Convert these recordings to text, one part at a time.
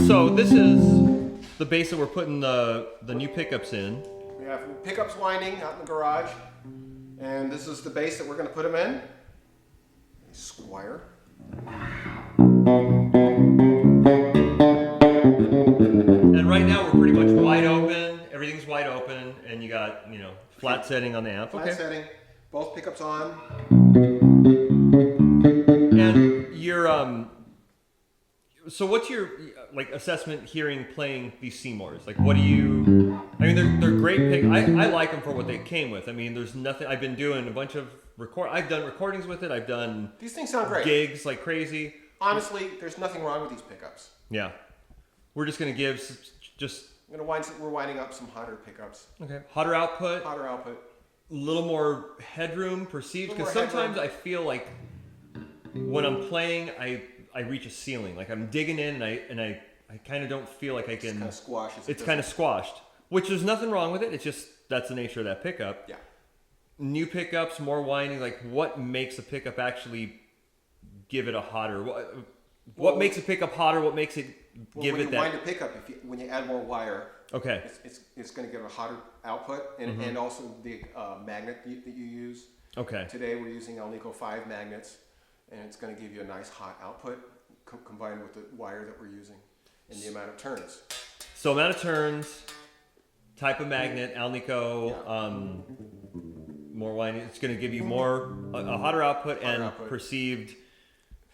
So this is the bass that we're putting the new pickups in. We have pickups winding out in the garage, and this is the bass that we're going to put them in. Squire. And right now we're pretty much wide open. Everything's wide open, and you got, you know, flat setting on the amp. Flat setting. Both pickups on. And your so what's your like assessment hearing playing these Seymours? Like, what do you? I mean, they're great pick. I like them for what they came with. I mean, there's nothing. I've been doing a bunch of I've done recordings with it. I've done these things sound great. Gigs like crazy. Honestly, there's nothing wrong with these pickups. Yeah, we're just gonna give just. We're winding up some hotter pickups. Okay, hotter output. Hotter output. A little more headroom perceived, because sometimes I feel like when I'm playing, I reach a ceiling. Like I'm digging in, and I kind of don't feel like I can. It's kind of squashed. It's kind of squashed, which there's nothing wrong with it. It's just that's the nature of that pickup. Yeah. New pickups, more winding. Like, what makes a pickup actually give it a hotter? What makes a pickup hotter? What makes it give it that? When you wind a pickup, when you add more wire, okay, it's going to give a hotter output, and also the magnet that you use. Okay. Today we're using Alnico 5 magnets, and it's going to give you a nice hot output combined with the wire that we're using and the amount of turns. So amount of turns, type of magnet, Alnico. Yeah. More winding. It's going to give you more a hotter output and perceived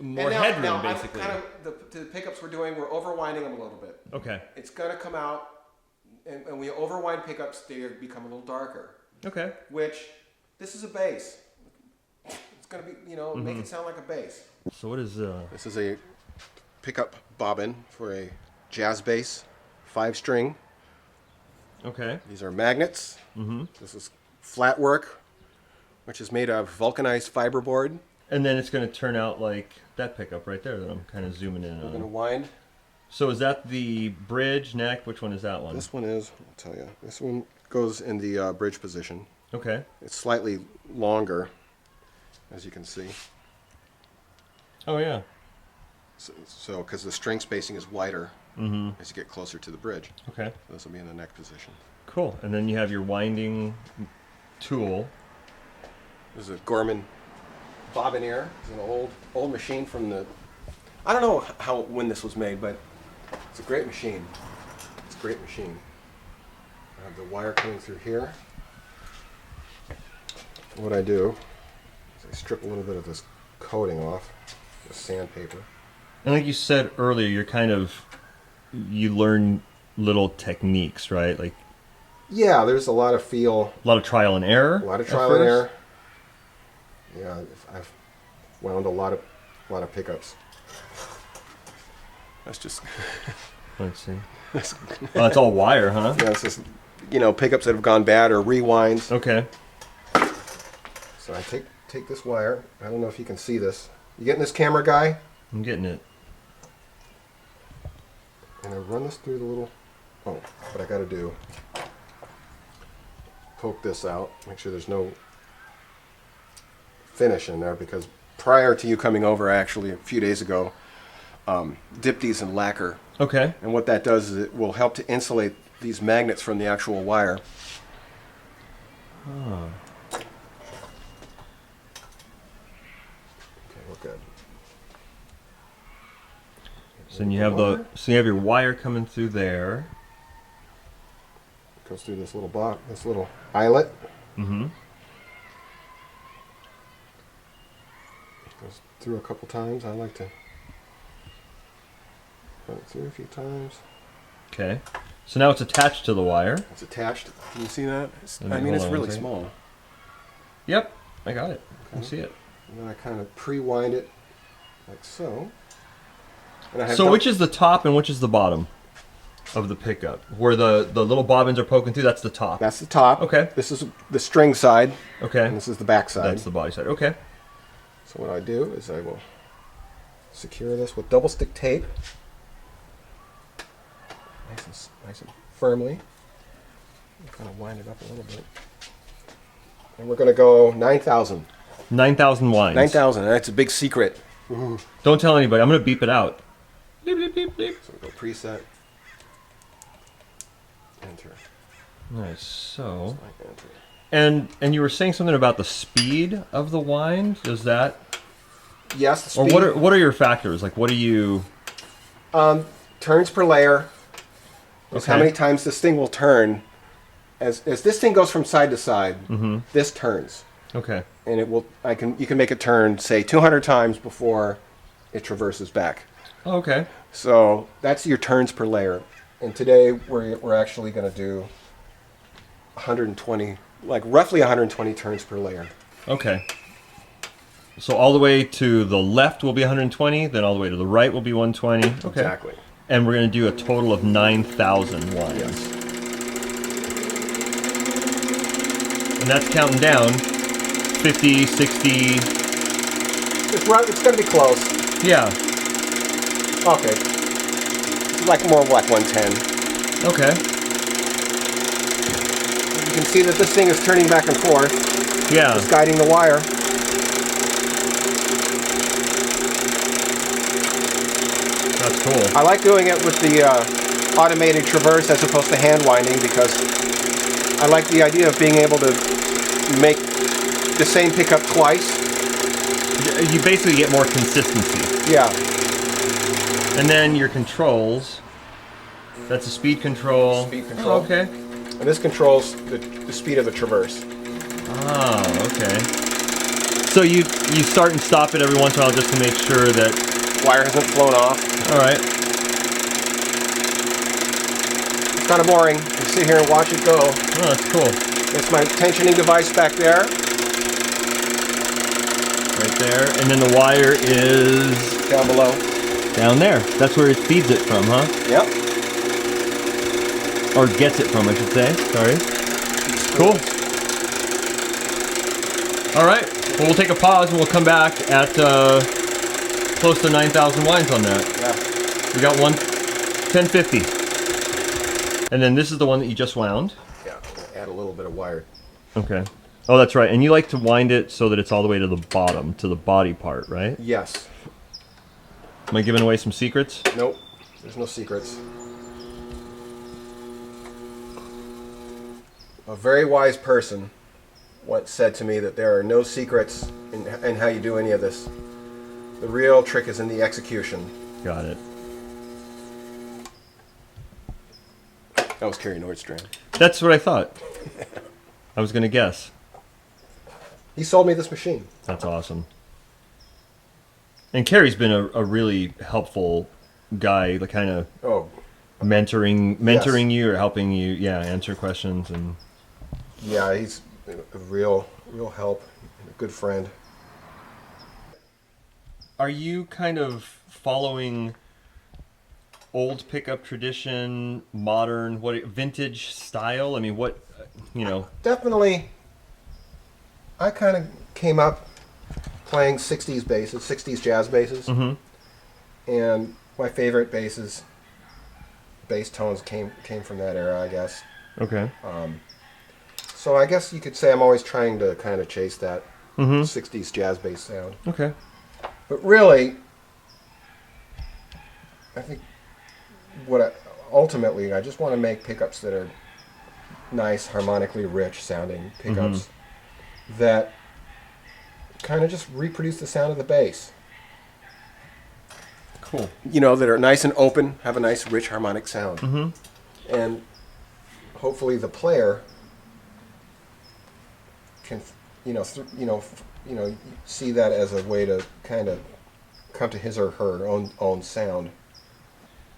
more headroom, basically. The pickups we're doing, we're overwinding them a little bit. Okay. It's going to come out, and when we overwind pickups, they become a little darker. Okay. Which, this is a bass. It's going to be, make it sound like a bass. So what is This is a pickup bobbin for a jazz bass, 5-string. Okay. These are magnets. This is flat work, which is made of vulcanized fiberboard. And then it's going to turn out like that pickup right there that I'm kind of zooming in on. We're going to wind. So is that the bridge, neck? Which one is that one? This one is, I'll tell you, this one goes in the bridge position. Okay. It's slightly longer, as you can see. Oh, yeah. So because the string spacing is wider as you get closer to the bridge. Okay. So this will be in the neck position. Cool. And then you have your winding tool. This is a Gorman bobbinier. It's an old machine from the... I don't know when this was made, but it's a great machine. It's a great machine. I have the wire coming through here. What I do is I strip a little bit of this coating off with sandpaper. And like you said earlier, you learn little techniques, right? Like, yeah, there's a lot of feel. A lot of trial and error. A lot of trial and error. Yeah, I've wound a lot of pickups. That's just. Let's see. Oh, it's all wire, huh? Yeah, it's just pickups that have gone bad or rewinds. Okay. So I take this wire. I don't know if you can see this. You getting this, camera guy? I'm getting it. And I run this through the little. Oh, what I got to do. Poke this out. Make sure there's no finish in there, because prior to you coming over, actually a few days ago, dipped these in lacquer. Okay. And what that does is it will help to insulate these magnets from the actual wire. Oh. Okay, we're good. So you have your wire coming through there. It goes through this little eyelet. Mm-hmm. Goes through a couple times. I like to run it through a few times. Okay. So now it's attached to the wire. It's attached. Can you see that? It's hold really small. Yep, I got it. I can see it. And then I kind of pre-wind it like so. So which is the top and which is the bottom of the pickup? Where the little bobbins are poking through, that's the top. That's the top. Okay. This is the string side. Okay. And this is the back side. That's the body side. Okay. So what I do is I will secure this with double stick tape. Nice and firmly. Kind of wind it up a little bit. And we're going to go 9,000. 9,000 winds. 9,000. That's a big secret. Don't tell anybody. I'm going to beep it out. Beep, beep, beep. Beep. So we go preset. Enter. Nice. So, Enter. and you were saying something about the speed of the wind. Does that? Yes, the Or speed. what are your factors? Like, what do you? Turns per layer is Okay. how many times this thing will turn. As this thing goes from side to side, this turns, Okay. and it will. You can make it turn, say, 200 times before it traverses back. Oh, okay. So that's your turns per layer. And today we're actually going to do 120, like roughly 120 turns per layer. Okay. So all the way to the left will be 120, then all the way to the right will be 120. Okay. Exactly. And we're going to do a total of 9,000 winds. Yes. And that's counting down 50, 60. It's going to be close. Yeah. Okay. It's like more like 110. Okay. You can see that this thing is turning back and forth, Yeah. just guiding the wire. That's cool. I like doing it with the automated traverse as opposed to hand winding because I like the idea of being able to make the same pickup twice. You basically get more consistency. Yeah. And then your controls. That's a speed control. Speed control. Oh, okay. And this controls the speed of the traverse. Oh, okay. So you start and stop it every once in a while just to make sure that. Wire hasn't flown off. All right. It's kind of boring. You sit here and watch it go. Oh, that's cool. It's my tensioning device back there. Right there. And then the wire is Down below. down there. That's where it feeds it from, huh? Yep. Or gets it from, I should say. Sorry. Cool. All right. Well, we'll take a pause and we'll come back at close to 9,000 winds on that. Yeah. We got one 1050. And then this is the one that you just wound. Yeah. Add a little bit of wire. Okay. Oh, that's right. And you like to wind it so that it's all the way to the bottom, to the body part, right? Yes. Am I giving away some secrets? Nope. There's no secrets. A very wise person once said to me that there are no secrets in how you do any of this. The real trick is in the execution. Got it. That was Kerry Nordstrand. That's what I thought. I was going to guess. He sold me this machine. That's awesome. And Kerry's been a really helpful guy, the kind of Oh, mentoring you or helping you, answer questions and. yeah, he's a real help, a good friend. Are you kind of following old pickup tradition, modern, vintage style? I mean, what, Definitely, I kind of came up playing 60s basses, 60s jazz basses. Mm-hmm. And my favorite bass tones came from that era, I guess. Okay. So I guess you could say I'm always trying to kind of chase that Mm-hmm. 60s jazz bass sound. Okay. But really, I think ultimately I just want to make pickups that are nice, harmonically rich sounding pickups that kind of just reproduce the sound of the bass. Cool. You know, that are nice and open, have a nice rich harmonic sound. Mm-hmm. And hopefully the player can see that as a way to kind of come to his or her own sound.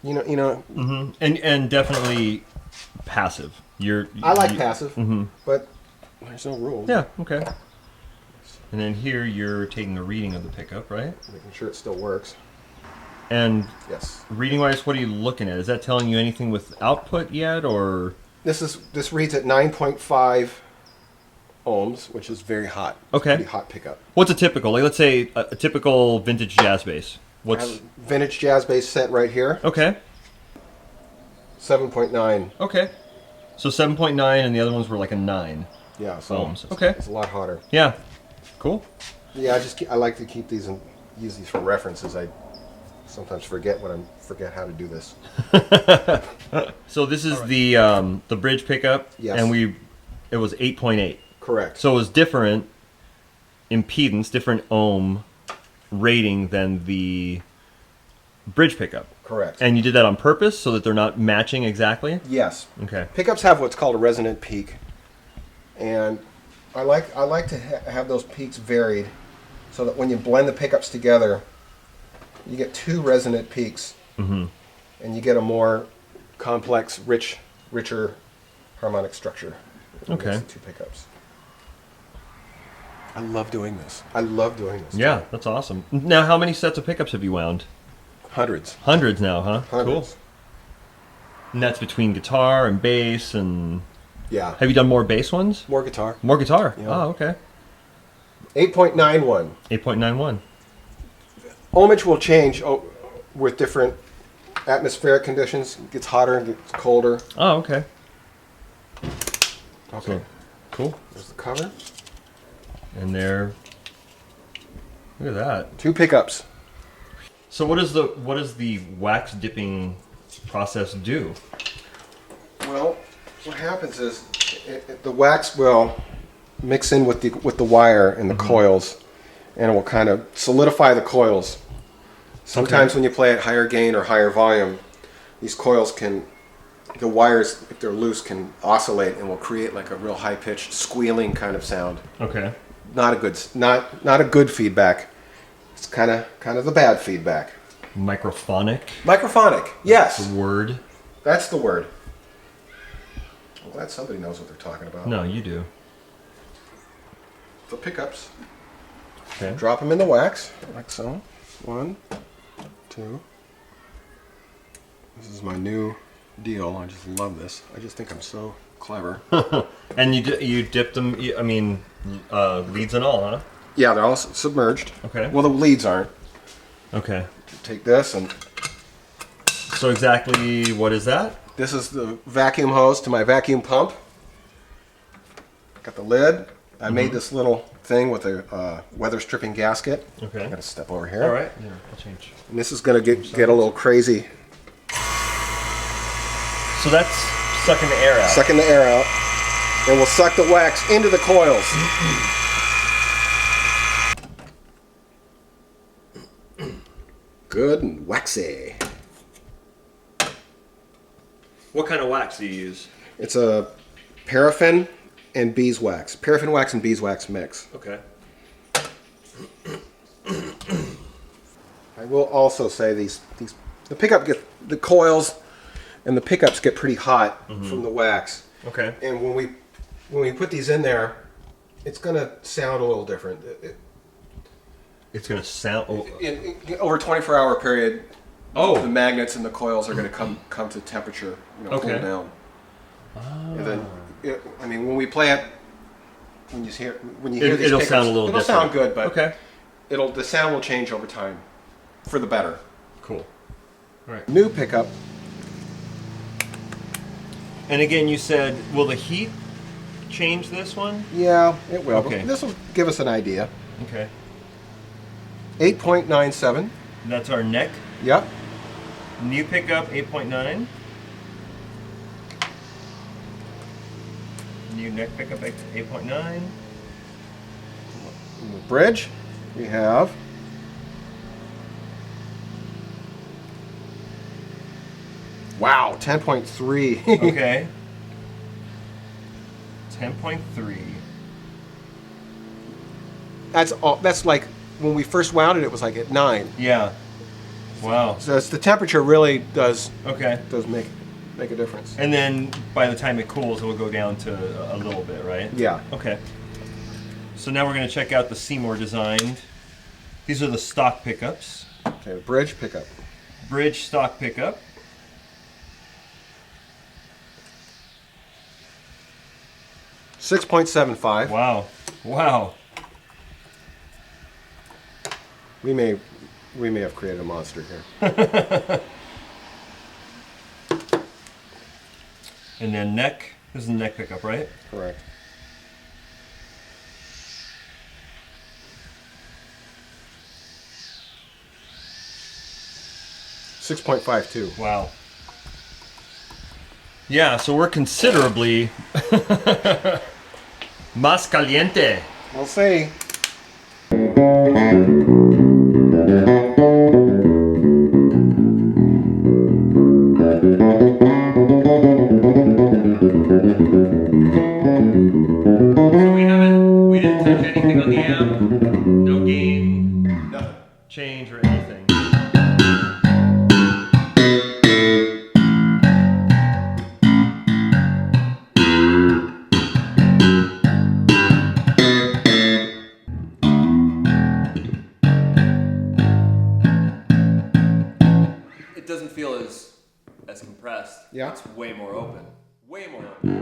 Mm-hmm. And definitely passive. I like passive, Mm-hmm. but there's no rules. Yeah. Okay. And then here you're taking a reading of the pickup, right? Making sure it still works. And Yes. reading wise, what are you looking at? Is that telling you anything with output yet, or? This reads at 9.5 ohms, which is very hot. It's Okay. a pretty hot pickup. What's a typical? Like, let's say a typical vintage jazz bass. I have a vintage jazz bass set right here. Okay. 7.9. Okay. So 7.9, and the other ones were like a 9. Yeah, so Ohms. Okay. It's a lot hotter. Yeah. Cool. Yeah, I like to keep these and use these for references. I sometimes forget how to do this. So this is the bridge pickup, Yes. and it was 8.8. Correct. So it was different impedance, different ohm rating than the bridge pickup. Correct. And you did that on purpose so that they're not matching exactly? Yes. Okay. Pickups have what's called a resonant peak, and I like to have those peaks varied, so that when you blend the pickups together, you get two resonant peaks, and you get a more complex, richer harmonic structure. Okay. The two pickups. I love doing this. Yeah, that's awesome. Now, how many sets of pickups have you wound? Hundreds. Hundreds now, huh? Hundreds. Cool. And that's between guitar and bass and... Yeah. Have you done more bass ones? More guitar. More guitar? Yeah. Oh, okay. 8.91. 8.91. Ohmage will change with different atmospheric conditions. It gets hotter and gets colder. Oh, okay. Okay. Cool. There's the cover. And there... Look at that. Two pickups. So what does the wax dipping process do? Well, what happens is the wax will mix in with the wire and the coils, and it will kind of solidify the coils. Sometimes when you play at higher gain or higher volume, these coils the wires, if they're loose, can oscillate and will create like a real high-pitched squealing kind of sound. Okay. Not a good feedback. It's kind of the bad feedback. Microphonic? Microphonic. Yes. The word? That's the word. I'm glad somebody knows what they're talking about. No, you do. The pickups. Okay. Drop them in the wax, like so. 1, 2. This is my new deal. I just love this. I just think I'm so clever. And you dipped them, leads and all, huh? Yeah, they're all submerged. Okay. Well, the leads aren't. Okay. Take this, and So exactly what is that? this is the vacuum hose to my vacuum pump. Got the lid. I made this little thing with a weather stripping gasket. Okay. I got to step over here. All right. Yeah, I'll change. And this is going to get a little crazy. So that's sucking the air out. Sucking the air out, and we'll suck the wax into the coils. Good and waxy. What kind of wax do you use? It's a paraffin and beeswax. Paraffin wax and beeswax mix. Okay. I will also say the coils and the pickups get pretty hot from the wax. Okay. And when we put these in there, it's going to sound a little different. It's going to sound... Over a 24-hour period, Oh. the magnets and the coils are going to come to temperature, cool down. And then, when we play it, when you hear these it'll pickups, sound a little it'll different. sound good, but Okay. the sound will change over time, for the better. Cool. All right. New pickup. And again, you said, will the heat change this one? Yeah, it will. Okay. This will give us an idea. Okay. 8.97. That's our neck. Yep. New pickup, 8.9. New neck pickup, 8.9. In the bridge, we have wow, 10.3. Okay. 10.3. That's like when we first wound it. It was like at 9. Yeah. Wow. So the temperature really does Okay. make a difference. And then by the time it cools, it will go down to a little bit, right? Yeah. Okay. So now we're going to check out the Seymour designed. These are the stock pickups. Okay, the bridge pickup. Bridge stock pickup. $6.75. Wow. Wow. We may have created a monster here. And then neck. This is the neck pickup, right? Correct. 6.52. Wow. Yeah, so we're considerably más caliente. We'll see. So we didn't touch anything on the amp. No gain, Nothing. change, or anything. It doesn't feel as compressed. Yeah. It's way more open. Way more open.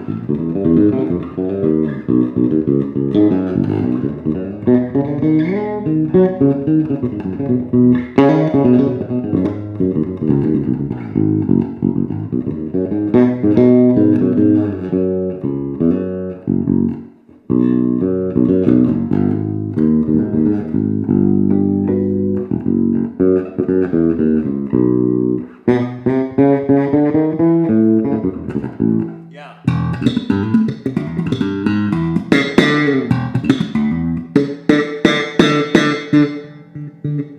Yeah.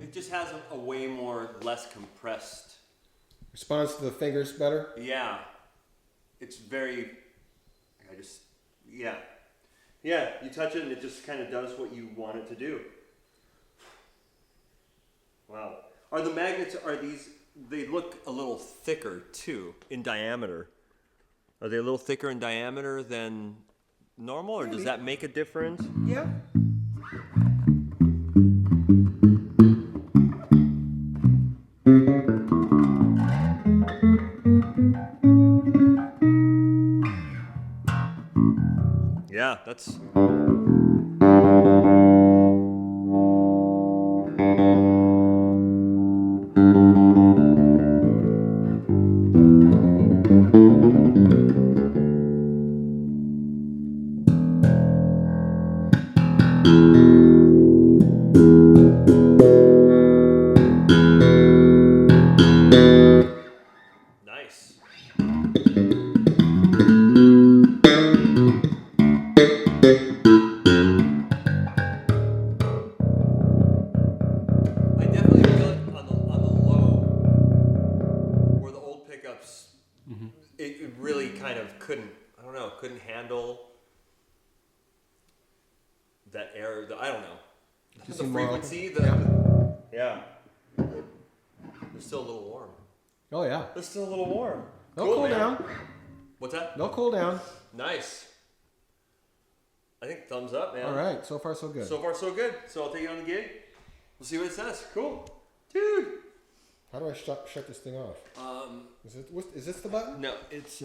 It just has a way more less compressed. Responds to the fingers better. Yeah. It's very. Yeah. Yeah, you touch it and it just kind of does what you want it to do. Wow. Are the magnets, they look a little thicker too in diameter. Are they a little thicker in diameter than normal, or does that make a difference? Yeah. Yeah, that's. Nice. I definitely feel it on the low, where the old pickups, it really kind of couldn't handle that air. I don't know. The seem more frequency, yeah. They're still a little warm. Oh yeah. They're still a little warm. They'll cool man. down. What's that? They'll cool down. Nice. I think thumbs up, man. All right. So far, so good. So far, so good. So I'll take it on the gig. We'll see what it says. Cool. Dude. How do I shut this thing off? Is this the button? No, it's